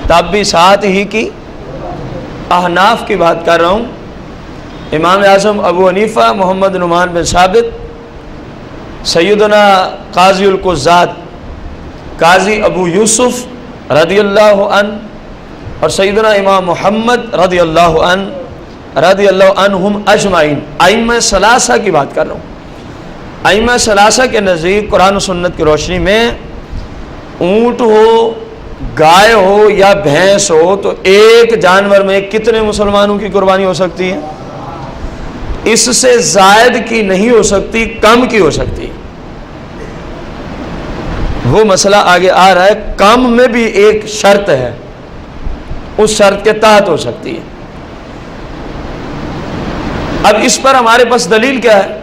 تب بھی ساتھ ہی کی احناف کی بات کر رہا ہوں، امام اعظم ابو حنیفہ محمد نعمان بن ثابت، سیدنا قاضی القضات قاضی ابو یوسف رضی اللہ عنہ اور سیدنا امام محمد رضی اللہ عنہم اجمعین، ائمہ ثلاثہ کی بات کر رہا ہوں۔ ائمہ ثلاثہ کے نزدیک قرآن و سنت کی روشنی میں اونٹ ہو، گائے ہو یا بھینس ہو تو ایک جانور میں کتنے مسلمانوں کی قربانی ہو سکتی ہے؟ اس سے زائد کی نہیں ہو سکتی، کم کی ہو سکتی۔ وہ مسئلہ آگے آ رہا ہے، کم میں بھی ایک شرط ہے، اس شرط کے تحت ہو سکتی ہے۔ اب اس پر ہمارے پاس دلیل کیا ہے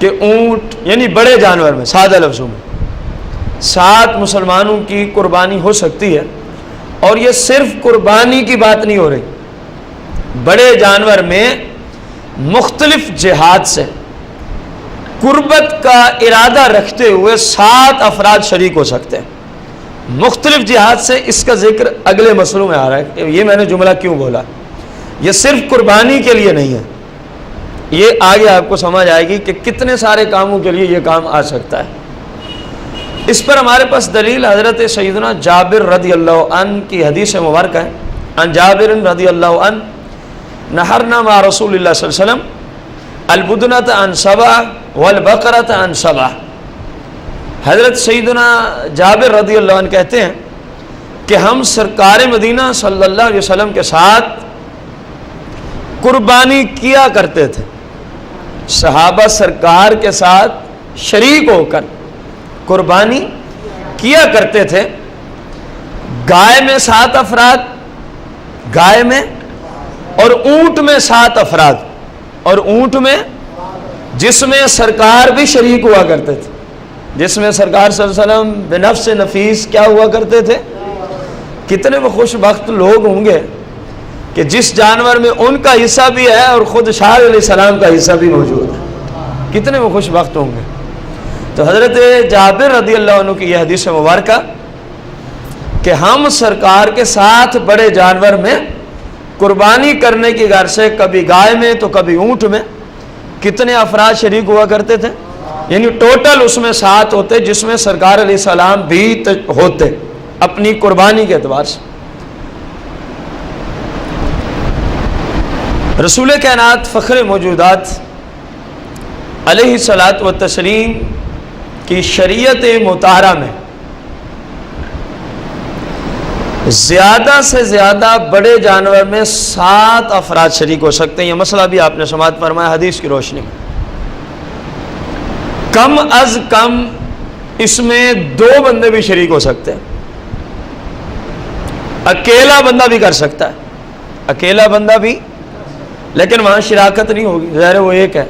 کہ اونٹ یعنی بڑے جانور میں سادہ لفظوں میں 7 مسلمانوں کی قربانی ہو سکتی ہے، اور یہ صرف قربانی کی بات نہیں ہو رہی، بڑے جانور میں مختلف جہات سے قربت کا ارادہ رکھتے ہوئے 7 افراد شریک ہو سکتے ہیں۔ مختلف جہات سے اس کا ذکر اگلے مسئلوں میں آ رہا ہے۔ یہ میں نے جملہ کیوں بولا، یہ صرف قربانی کے لیے نہیں ہے، یہ آگے آپ کو سمجھ آئے گی کہ کتنے سارے کاموں کے لیے یہ کام آ سکتا ہے۔ اس پر ہمارے پاس دلیل حضرت سیدنا جابر رضی اللہ عنہ کی حدیث مبارکہ ہے۔ عن جابر رضی اللہ عنہ نحرنا مع رسول اللہ صلی اللہ علیہ وسلم البدنۃ عن 7 والبقرۃ عن 7۔ حضرت سیدنا جابر رضی اللہ عنہ کہتے ہیں کہ ہم سرکار مدینہ صلی اللہ علیہ وسلم کے ساتھ قربانی کیا کرتے تھے، صحابہ سرکار کے ساتھ شریک ہو کر قربانی کیا کرتے تھے۔ گائے میں 7 افراد، گائے میں، اور اونٹ میں 7 افراد، اور اونٹ میں جس میں سرکار بھی شریک ہوا کرتے تھے، جس میں سرکار صلی اللہ علیہ وسلم بنفس نفیس کیا ہوا کرتے تھے۔ کتنے وہ خوش بخت لوگ ہوں گے کہ جس جانور میں ان کا حصہ بھی ہے اور خود شاہ علیہ السلام کا حصہ بھی موجود ہے، کتنے وہ خوش بخت ہوں گے۔ تو حضرت جابر رضی اللہ عنہ کی یہ حدیث مبارکہ کہ ہم سرکار کے ساتھ بڑے جانور میں قربانی کرنے کی غرض سے کبھی گائے میں تو کبھی اونٹ میں کتنے افراد شریک ہوا کرتے تھے، یعنی ٹوٹل اس میں 7 ہوتے، جس میں سرکار علیہ السلام بھی ہوتے اپنی قربانی کے اعتبار سے۔ رسول کائنات فخر موجودات علیہ الصلاۃ والتسلیم کی شریعت مطہرہ میں زیادہ سے زیادہ بڑے جانور میں 7 افراد شریک ہو سکتے ہیں۔ یہ مسئلہ بھی آپ نے سماعت فرمایا حدیث کی روشنی میں۔ کم از کم اس میں 2 بندے بھی شریک ہو سکتے ہیں، اکیلا بندہ بھی کر سکتا ہے، اکیلا بندہ بھی، لیکن وہاں شراکت نہیں ہوگی، ظاہر ہے وہ ایک ہے۔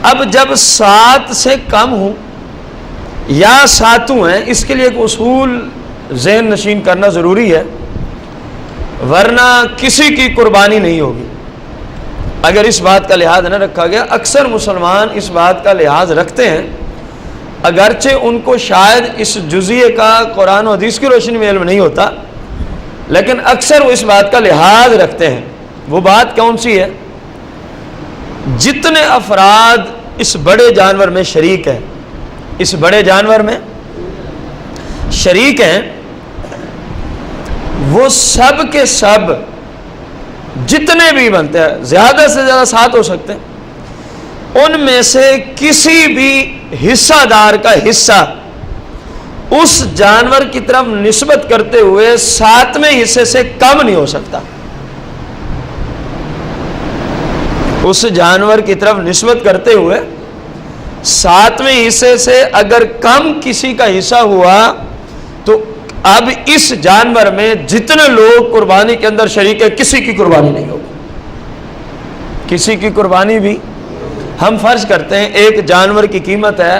اب جب 7 سے کم ہوں یا 7 ہیں، اس کے لیے ایک اصول ذہن نشین کرنا ضروری ہے، ورنہ کسی کی قربانی نہیں ہوگی اگر اس بات کا لحاظ نہ رکھا گیا۔ اکثر مسلمان اس بات کا لحاظ رکھتے ہیں، اگرچہ ان کو شاید اس جزیے کا قرآن و حدیث کی روشنی میں علم نہیں ہوتا، لیکن اکثر وہ اس بات کا لحاظ رکھتے ہیں۔ وہ بات کون سی ہے؟ جتنے افراد اس بڑے جانور میں شریک ہیں، اس بڑے جانور میں شریک ہیں، وہ سب کے سب جتنے بھی بنتے ہیں، زیادہ سے زیادہ 7 ہو سکتے ہیں، ان میں سے کسی بھی حصہ دار کا حصہ اس جانور کی طرف نسبت کرتے ہوئے 7ویں حصے سے کم نہیں ہو سکتا۔ اس جانور کی طرف نسبت کرتے ہوئے 7ویں حصے سے اگر کم کسی کا حصہ ہوا تو اب اس جانور میں جتنے لوگ قربانی کے اندر شریک ہے، کسی کی قربانی نہیں ہوگی، کسی کی قربانی بھی۔ ہم فرض کرتے ہیں ایک جانور کی قیمت ہے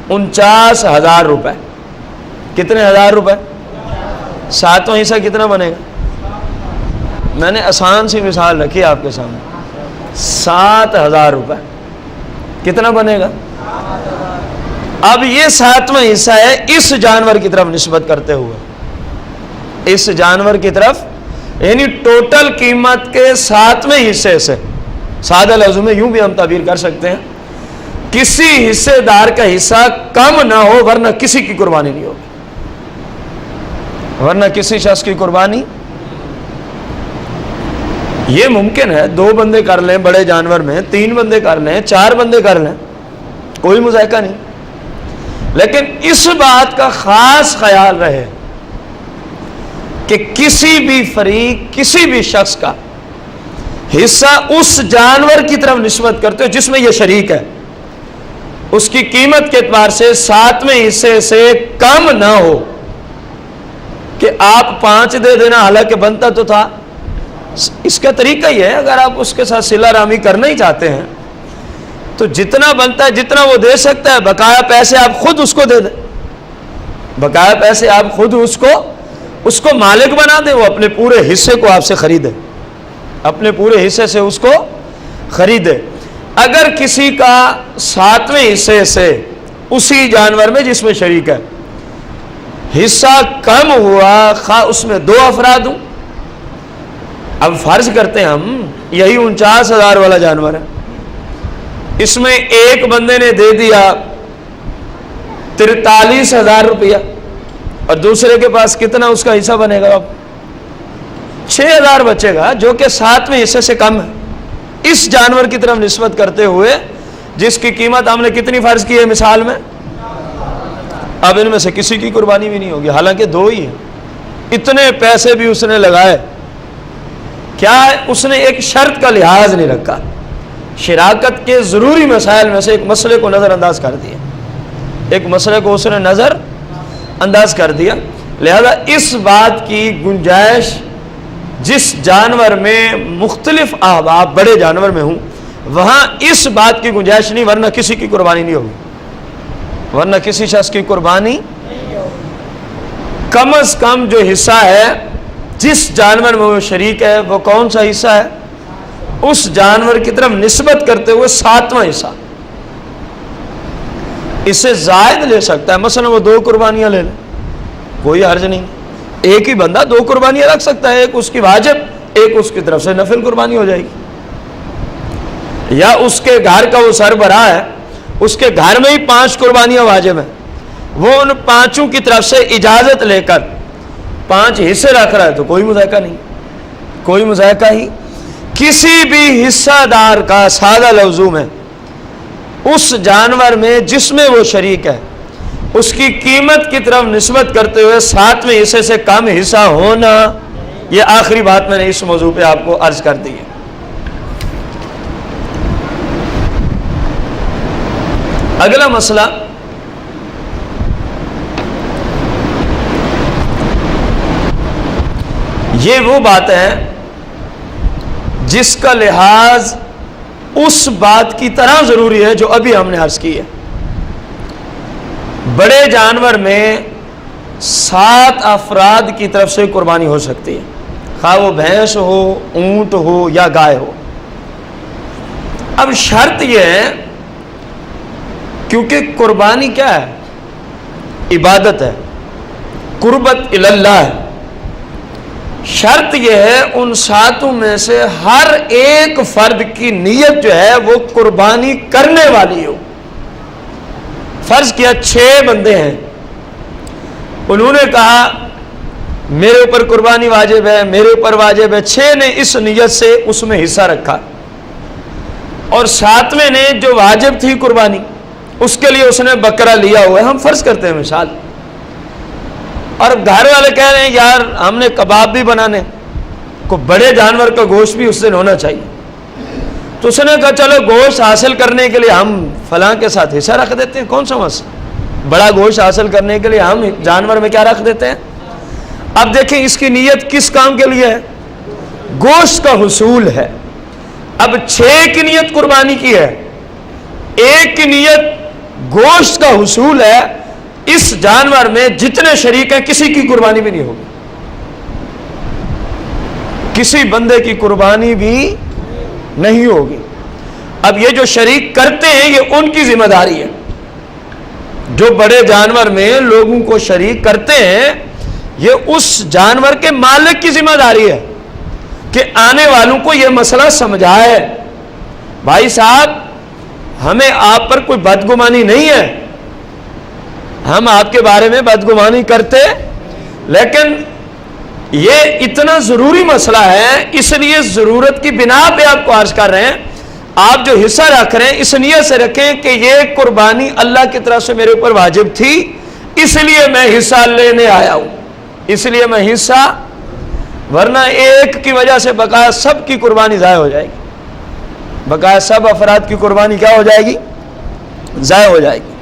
49,000 روپے۔ کتنے ہزار روپے؟ 7واں حصہ کتنا بنے گا؟ میں نے آسان سی مثال رکھی آپ کے سامنے، 7,000 روپے کتنا بنے گا؟ اب یہ 7واں حصہ ہے اس جانور کی طرف نسبت کرتے ہوئے، اس جانور کی طرف، یعنی ٹوٹل قیمت کے 7ویں حصے سے، سادہ لفظوں میں یوں بھی ہم تعبیر کر سکتے ہیں، کسی حصے دار کا حصہ کم نہ ہو، ورنہ کسی کی قربانی نہیں ہوگی، ورنہ کسی شخص کی قربانی۔ یہ ممکن ہے 2 بندے کر لیں بڑے جانور میں، 3 بندے کر لیں، 4 بندے کر لیں، کوئی مذائقہ نہیں، لیکن اس بات کا خاص خیال رہے کہ کسی بھی فریق، کسی بھی شخص کا حصہ اس جانور کی طرف نسبت کرتے ہو جس میں یہ شریک ہے، اس کی قیمت کے اعتبار سے 7ویں حصے سے کم نہ ہو، کہ آپ 5 دے دینا حالانکہ بنتا تو تھا۔ اس کا طریقہ یہ ہے، اگر آپ اس کے ساتھ صلہ رامی کرنا ہی چاہتے ہیں تو جتنا بنتا ہے، جتنا وہ دے سکتا ہے، بقایا پیسے آپ خود اس کو دے دیں، بقایا پیسے آپ خود اس کو مالک بنا دیں، وہ اپنے پورے حصے کو آپ سے خریدے، اپنے پورے حصے سے اس کو خریدے۔ اگر کسی کا 7ویں حصے سے اسی جانور میں جس میں شریک ہے حصہ کم ہوا، خواہ اس میں 2 افراد ہوں، اب فرض کرتے ہیں ہم یہی 49,000 والا جانور ہے، اس میں ایک بندے نے دے دیا 43,000 روپیہ، اور دوسرے کے پاس کتنا اس کا حصہ بنے گا؟ اب 6,000 بچے گا، جو کہ 7ویں حصے سے کم ہے، اس جانور کی طرف نسبت کرتے ہوئے جس کی قیمت ہم نے کتنی فرض کی ہے مثال میں؟ اب ان میں سے کسی کی قربانی بھی نہیں ہوگی، حالانکہ 2 ہی ہیں، اتنے پیسے بھی اس نے لگائے، کیا ہے؟ اس نے ایک شرط کا لحاظ نہیں رکھا، شراکت کے ضروری مسائل میں سے ایک مسئلے کو نظر انداز کر دیا، ایک مسئلے کو اس نے نظر انداز کر دیا۔ لہذا اس بات کی گنجائش جس جانور میں مختلف احباب بڑے جانور میں ہوں وہاں اس بات کی گنجائش نہیں، ورنہ کسی کی قربانی نہیں ہوگی، ورنہ کسی شخص کی قربانی۔ کم از کم جو حصہ ہے جس جانور میں وہ شریک ہے وہ کون سا حصہ ہے؟ اس جانور کی طرف نسبت کرتے ہوئے 7واں حصہ، اس سے زائد لے سکتا ہے، مثلا وہ 2 قربانیاں لے لے، کوئی حرج نہیں، ایک ہی بندہ 2 قربانیاں رکھ سکتا ہے، ایک اس کی واجب، ایک اس کی طرف سے نفل قربانی ہو جائے گی، یا اس کے گھر کا وہ سربراہ ہے، اس کے گھر میں ہی 5 قربانیاں واجب ہیں، وہ ان 5 کی طرف سے اجازت لے کر 5 حصے رکھ رہا ہے تو کوئی مذائقہ نہیں، کوئی مذائقہ ہی۔ کسی بھی حصہ دار کا سادہ لفظوں میں اس جانور میں جس میں وہ شریک ہے اس کی قیمت کی طرف نسبت کرتے ہوئے 7ویں حصے سے کم حصہ ہونا، یہ آخری بات میں نے اس موضوع پہ آپ کو عرض کر دی ہے۔ اگلا مسئلہ یہ وہ بات ہے جس کا لحاظ اس بات کی طرح ضروری ہے جو ابھی ہم نے عرض کی ہے۔ بڑے جانور میں 7 افراد کی طرف سے قربانی ہو سکتی ہے، خواہ وہ بھینس ہو، اونٹ ہو یا گائے ہو۔ اب شرط یہ ہے، کیونکہ قربانی کیا ہے؟ عبادت ہے، قربت اللہ ہے، شرط یہ ہے ان 7 میں سے ہر ایک فرد کی نیت جو ہے وہ قربانی کرنے والی ہو۔ فرض کیا 6 بندے ہیں، انہوں نے کہا میرے اوپر قربانی واجب ہے، میرے اوپر واجب ہے، 6 نے اس نیت سے اس میں حصہ رکھا، اور 7ویں نے جو واجب تھی قربانی اس کے لیے اس نے بکرا لیا ہوا ہے، ہم فرض کرتے ہیں مثال، اور گھر والے کہہ رہے ہیں یار ہم نے کباب بھی بنانے، کو بڑے جانور کا گوشت بھی اس دن ہونا چاہیے، تو اس نے کہا چلو گوشت حاصل کرنے کے لیے ہم فلاں کے ساتھ حصہ رکھ دیتے ہیں، کون سا مسئلہ، بڑا گوشت حاصل کرنے کے لیے ہم جانور میں کیا رکھ دیتے ہیں۔ اب دیکھیں اس کی نیت کس کام کے لیے ہے؟ گوشت کا حصول ہے۔ اب 6 کی نیت قربانی کی ہے، 1 کی نیت گوشت کا حصول ہے، اس جانور میں جتنے شریک ہیں کسی کی قربانی بھی نہیں ہوگی، کسی بندے کی قربانی بھی نہیں ہوگی۔ اب یہ جو شریک کرتے ہیں یہ ان کی ذمہ داری ہے، جو بڑے جانور میں لوگوں کو شریک کرتے ہیں یہ اس جانور کے مالک کی ذمہ داری ہے کہ آنے والوں کو یہ مسئلہ سمجھائے، بھائی صاحب ہمیں آپ پر کوئی بدگمانی نہیں ہے، ہم آپ کے بارے میں بدگمانی کرتے، لیکن یہ اتنا ضروری مسئلہ ہے، اس لیے ضرورت کی بنا پہ آپ کو عرض کر رہے ہیں، آپ جو حصہ رکھ رہے ہیں اس نیت سے رکھیں کہ یہ قربانی اللہ کی طرف سے میرے اوپر واجب تھی، اس لیے میں حصہ لینے آیا ہوں، اس لیے میں حصہ، ورنہ ایک کی وجہ سے بقایا سب کی قربانی ضائع ہو جائے گی، بقایا سب افراد کی قربانی کیا ہو جائے گی؟ ضائع ہو جائے گی۔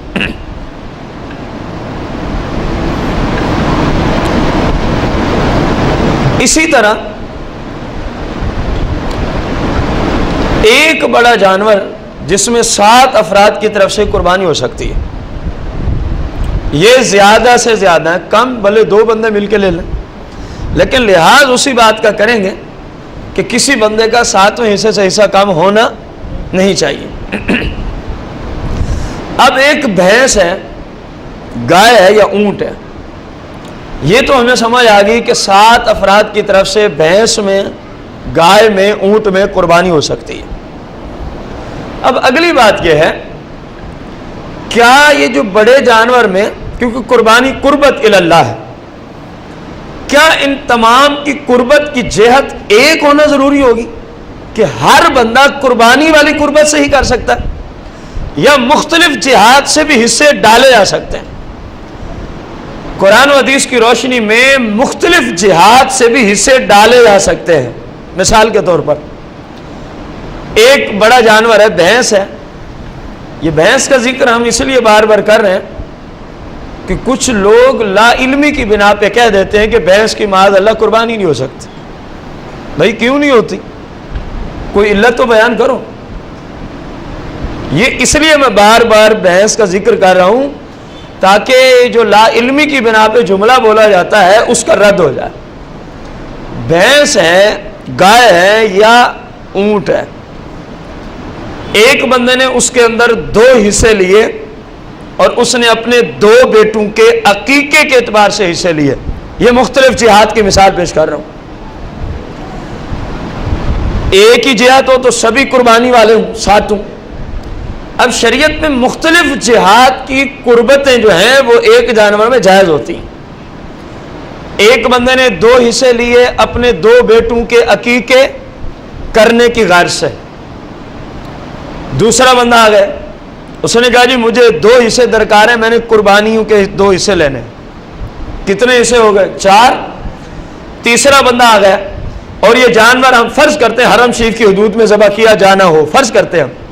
اسی طرح ایک بڑا جانور جس میں 7 افراد کی طرف سے قربانی ہو سکتی ہے، یہ زیادہ سے زیادہ ہے، کم بھلے 2 بندے مل کے لے لیں، لیکن لحاظ اسی بات کا کریں گے کہ کسی بندے کا 7ویں حصے سے حصہ کم ہونا نہیں چاہیے۔ اب ایک بھینس ہے، گائے ہے یا اونٹ ہے، یہ تو ہمیں سمجھ آ گئی کہ 7 افراد کی طرف سے بھینس میں، گائے میں، اونٹ میں قربانی ہو سکتی ہے۔ اب اگلی بات یہ ہے، کیا یہ جو بڑے جانور میں، کیونکہ قربانی قربت اللہ ہے، کیا ان تمام کی قربت کی جہت ایک ہونا ضروری ہوگی کہ ہر بندہ قربانی والی قربت سے ہی کر سکتا ہے، یا مختلف جہات سے بھی حصے ڈالے جا سکتے ہیں؟ قرآن و حدیث کی روشنی میں مختلف جہات سے بھی حصے ڈالے جا سکتے ہیں۔ مثال کے طور پر ایک بڑا جانور ہے، بھینس ہے، یہ بھینس کا ذکر ہم اس لیے بار بار کر رہے ہیں کہ کچھ لوگ لا علمی کی بنا پہ کہہ دیتے ہیں کہ بھینس کی معاذ اللہ قربانی نہیں ہو سکتی۔ بھائی کیوں نہیں ہوتی؟ کوئی علت تو بیان کرو۔ یہ اس لیے میں بار بار بھینس کا ذکر کر رہا ہوں تاکہ جو لا علمی کی بنا پہ جملہ بولا جاتا ہے اس کا رد ہو جائے۔ بھینس ہے، گائے ہے یا اونٹ ہے، ایک بندے نے اس کے اندر 2 حصے لیے اور اس نے اپنے 2 بیٹوں کے عقیقے کے اعتبار سے حصے لیے، یہ مختلف جہات کی مثال پیش کر رہا ہوں۔ ایک ہی جہات ہو تو سبھی قربانی والے ہوں، 7 ہوں۔ اب شریعت میں مختلف جہات کی قربتیں جو ہیں وہ ایک جانور میں جائز ہوتی ہیں۔ ایک بندے نے 2 حصے لیے اپنے 2 بیٹوں کے عقیقے کرنے کی غرض سے، دوسرا بندہ آ گیا، اس نے کہا جی مجھے 2 حصے درکار ہیں، میں نے قربانیوں کے 2 حصے لینے ہیں۔ کتنے حصے ہو گئے؟ 4۔ تیسرا بندہ آ گیا اور یہ جانور ہم فرض کرتے ہیں حرم شریف کی حدود میں ذبح کیا جانا ہو، فرض کرتے ہیں ہم،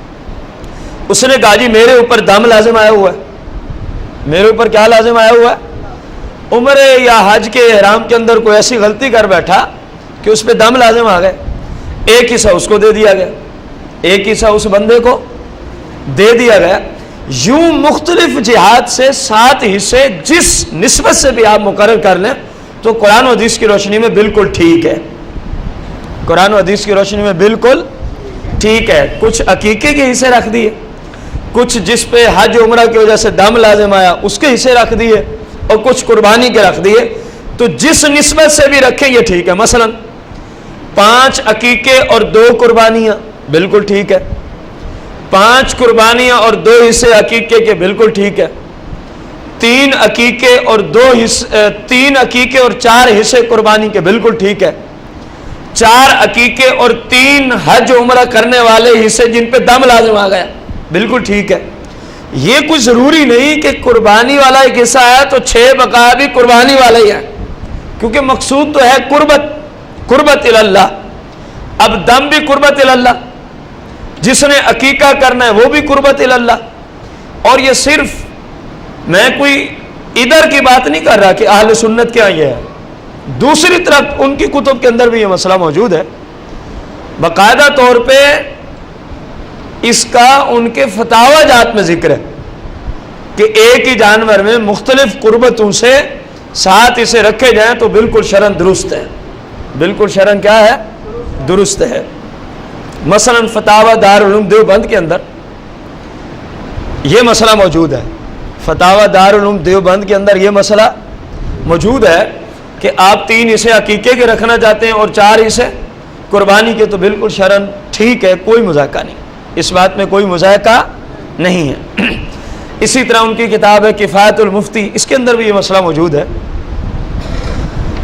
اس نے کہا جی میرے اوپر دم لازم آیا ہوا ہے، میرے اوپر کیا لازم آیا ہوا ہے؟ عمرے یا حج کے احرام کے اندر کوئی ایسی غلطی کر بیٹھا کہ اس پہ دم لازم آ گئے، ایک حصہ اس کو دے دیا گیا، ایک حصہ اس بندے کو دے دیا گیا۔ یوں مختلف جہات سے 7 حصے جس نسبت سے بھی آپ مقرر کر لیں تو قرآن و حدیث کی روشنی میں بالکل ٹھیک ہے، قرآن و حدیث کی روشنی میں بالکل ٹھیک ہے۔ کچھ عقیقے کے حصے رکھ دیے، کچھ جس پہ حج عمرہ کی وجہ سے دم لازم آیا اس کے حصے رکھ دیے، اور کچھ قربانی کے رکھ دیے، تو جس نسبت سے بھی رکھیں یہ ٹھیک ہے۔ مثلا 5 عقیقے اور 2 قربانیاں، بالکل ٹھیک ہے۔ 5 قربانیاں اور 2 حصے عقیقے کے، بالکل ٹھیک ہے۔ 3 عقیقے اور 3 عقیقے اور 4 حصے قربانی کے، بالکل ٹھیک ہے۔ 4 عقیقے اور 3 حج عمرہ کرنے والے حصے جن پہ دم لازم آ گیا، بالکل ٹھیک ہے۔ یہ کوئی ضروری نہیں کہ قربانی والا ایک حصہ ہے تو 6 بقایا بھی قربانی والا ہی ہے، کیونکہ مقصود تو ہے قربت اللہ۔ اب دم بھی قربت اللہ، جس نے عقیقہ کرنا ہے وہ بھی قربت اللہ۔ اور یہ صرف میں کوئی ادھر کی بات نہیں کر رہا کہ اہل سنت کیا یہ ہے، دوسری طرف ان کی کتب کے اندر بھی یہ مسئلہ موجود ہے، باقاعدہ طور پہ اس کا ان کے فتاوی جات میں ذکر ہے کہ ایک ہی جانور میں مختلف قربتوں سے 7 اسے رکھے جائیں تو بالکل شرعاً درست ہے، بالکل شرعاً کیا ہے؟ درست ہے۔ مثلا فتاوی دارالعلوم دیوبند کے اندر یہ مسئلہ موجود ہے، فتاوی دارالعلوم دیوبند کے اندر یہ مسئلہ موجود ہے کہ آپ 3 حصے عقیقے کے رکھنا چاہتے ہیں اور 4 حصے قربانی کے، تو بالکل شرعاً ٹھیک ہے، کوئی مذاکرہ نہیں، اس بات میں کوئی مذاکرہ نہیں ہے۔ اسی طرح ان کی کتاب ہے کفایت المفتی، اس کے اندر بھی یہ مسئلہ موجود ہے۔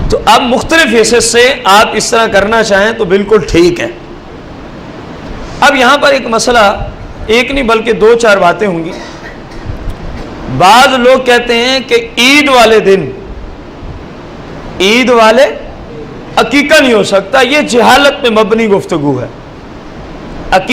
تو اب مختلف حصے سے آپ اس طرح کرنا چاہیں تو بالکل ٹھیک ہے۔ اب یہاں پر ایک مسئلہ، ایک نہیں بلکہ 2-4 باتیں ہوں گی۔ بعض لوگ کہتے ہیں کہ عید والے دن، عید والے عقیقہ نہیں ہو سکتا، یہ جہالت پہ مبنی گفتگو ہے۔